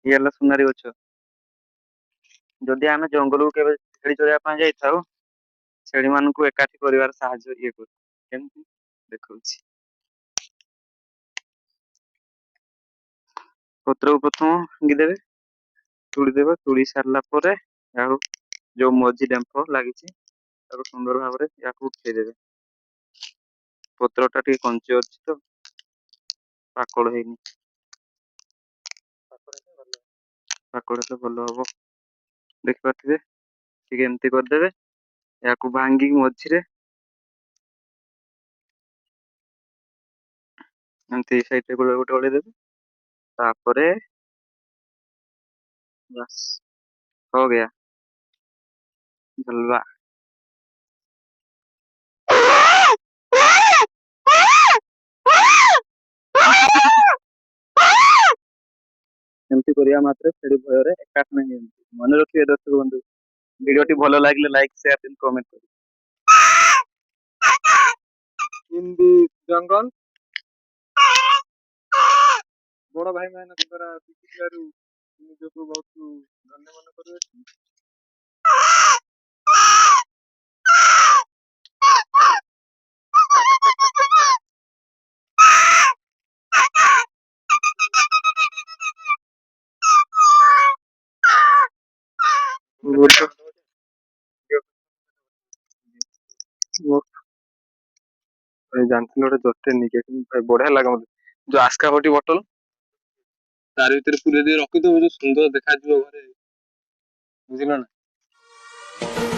ଇଏ ହେଲା ସୁନାରୀ ଗଛ। ଯଦି ଆମେ ଜଙ୍ଗଲକୁ କେବେ ଛେଳି ଚରେଇବା ପାଇଁ ଯାଇଥାଉ, ଛେଳି ମାନଙ୍କୁ ଏକାଠି କରିବାର ସାହାଯ୍ୟ ଇଏ କରୁ। କେମିତି ଦେଖଉଛି। ପତ୍ରକୁ ପ୍ରଥମ ଭାଙ୍ଗିଦେବେ, ତୁଳିଦେବେ, ତୁଳି ସାରିଲା ପରେ ଆଉ ଯୋଉ ମଝି ଡେମ୍ଫ ଲାଗିଛି ତାକୁ ସୁନ୍ଦର ଭାବରେ ୟାକୁ ଉଠେଇଦେବେ। ପତ୍ର ଟା ଟିକେ କଞ୍ଚି ଅଛି ତ ପାକଳ ହେଇନି। ପାକଳ ହେଲେ ଭଲ ହବ। ଦେଖିପାରୁଥିବେ ଟିକେ ଏମିତି କରିଦେବେ। ୟାକୁ ଭାଙ୍ଗିକି ମଝିରେ ଏମିତି ସାଇଡରେ ଗୋଟେ ଗୋଟେ ଓଳେଇଦେବେ। ତାପରେ बस हो गया हलवा। ଏମିତି କରିବା ମାତ୍ରେ ଛେଳି ଭୟରେ ଏକାଠି ନାହିଁ। ମନେ ରଖିବେ ଦର୍ଶକ ବନ୍ଧୁ, ଭିଡିଓଟି ଭଲ ଲାଗିଲେ ଲାଇକ୍ ସେୟାର ଏଣ୍ଡ କମେଣ୍ଟ କରିବେ। हिंदी जंगल बड़ भाई मान द्वारा ଶିଖିଥିବାରୁ ନିଜକୁ ବହୁତ ଧନ୍ୟ ମନେ କରୁଅଛି। ଜାଣିଥିଲି ଗୋଟେ ଜଟେ ନେଇକି ବଢିଆ ଲାଗେ ମତେ ଯୋଉ ଆସ୍କା ବଟି ବଟଲ ତାର ଭିତରେ ପୁରେଇ ଦେଇ ରଖିଥିବୁ ଯୋଉ ସୁନ୍ଦର ଦେଖାଯିବ ଘରେ, ବୁଝିଲ ନା।